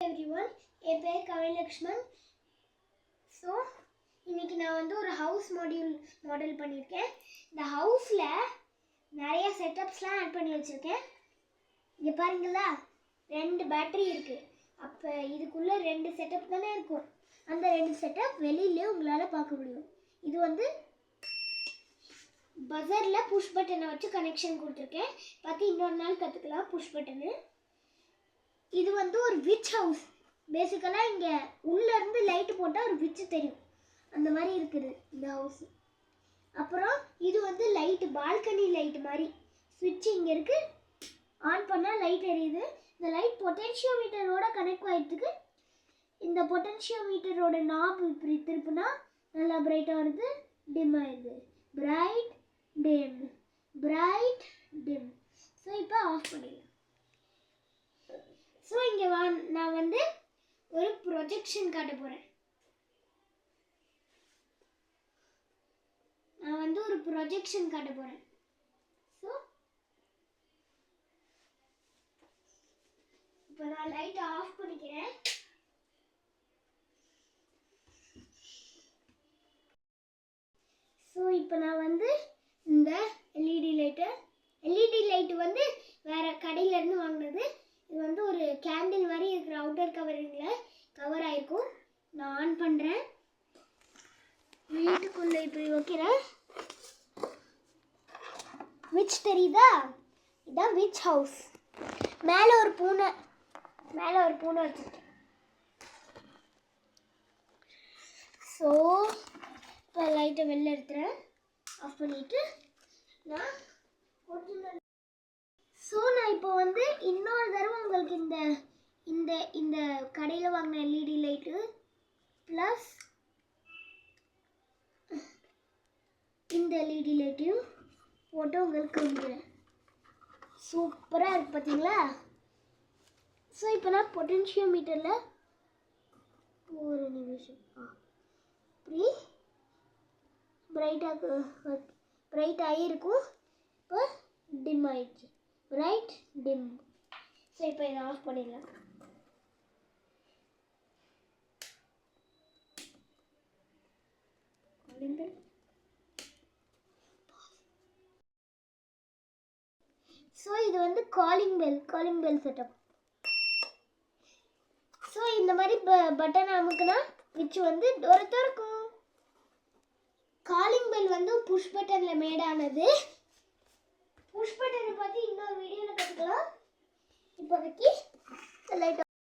everyone, என் பேர் கவிலக்ஷ்மன். So இன்னைக்கு நான் வந்து ஒரு ஹவுஸ் மாடல் பண்ணியிருக்கேன். இந்த ஹவுஸில் நிறைய செட்டப்ஸ்லாம் ஆட் பண்ணி வச்சுருக்கேன். இங்கே பாருங்களா, 2 பேட்டரி இருக்குது. அப்போ இதுக்குள்ளே 2 செட்டப் தானே இருக்கும். அந்த 2 செட்டப் வெளியிலே உங்களால் பார்க்க முடியும். இது வந்து பஸரில் புஷ் பட்டனை வச்சு கனெக்ஷன் கொடுத்துருக்கேன். பார்த்து இன்னொரு நாள் கற்றுக்கலாம் புஷ் பட்டனு. இது வந்து ஒரு விச் ஹவுஸ். பேசிக்கலாக இங்கே உள்ளேருந்து லைட்டு போட்டால் ஒரு விச்சு தெரியும், அந்த மாதிரி இருக்குது இந்த ஹவுஸ். அப்புறம் இது வந்து லைட்டு, பால்கனி லைட்டு மாதிரி ஸ்விட்ச் இங்கே இருக்குது. ஆன் பண்ணால் லைட் எரியுது. இந்த லைட் பொட்டென்ஷியோமீட்டரோட கனெக்ட் ஆகிடுறதுக்கு இந்த பொட்டென்ஷியோமீட்டரோட நாப் இப்படி திருப்புனா நல்லா பிரைட்டாக வருது, டிம் ஆயிடுது. Bright dim, bright dim. So இப்போ ஆஃப் பண்ணிடலாம். ஸோ இங்கே நான் வந்து ஒரு ப்ரொஜெக்ஷன் காட்ட போகிறேன். ஸோ இப்போ நான் லைட்டை ஆஃப் பண்ணிக்கிறேன். ஸோ இப்போ நான் வந்து இந்த எல்இடி லைட்டு வந்து வேறு கடையிலேருந்து வாங்கினது. இது வந்து ஒரு கேண்டில் மாதிரி இருக்கிற அவுட்டர் கவரிங்கில் கவர் ஆகிருக்கும். நான் ஆன் பண்ணுறேன். வீட்டுக்குள்ளே இப்படி வைக்கிறேன். விச் தெரியுதா? இதுதான் விச் ஹவுஸ். மேலே ஒரு பூனை வச்சுருக்கேன். ஸோ இப்போ லைட்டை வெளில எடுத்துகிறேன், ஆஃப் பண்ணிவிட்டு நான் ஒரிஜினல். ஸோ நான் இப்போ வந்து இன்னொரு தடவை உங்களுக்கு இந்த கடையில் வாங்கின எல்இடி லைட்டு ப்ளஸ் இந்த எல்இடி லைட்டையும் போட்டு உங்களுக்கு காமிக்கிறேன். சூப்பராக இருக்குது பார்த்தீங்களா? ஸோ இப்போ நான் பொட்டென்ஷியோமீட்டரில் ஒரு நிமிஷம் இப்படி பிரைட்டாகி இருக்கும். இப்போ டிம் ஆயிடுச்சு, பிரைட் டிம். ஸோ இப்போ இதை ஆஃப் பண்ணிடலாம். ஸோ இது வந்து காலிங் பெல் செட்டப். ஸோ இந்த மாதிரி பட்டன் அமுக்குனா விச் வந்து டோரை திறக்கும். காலிங் பெல் வந்து புஷ் பட்டனில் மேடானது. புஷ் பட்டனை பற்றி இன்னொரு வீடியோவில் கற்றுக்கலாம். இப்போதைக்கு லைட்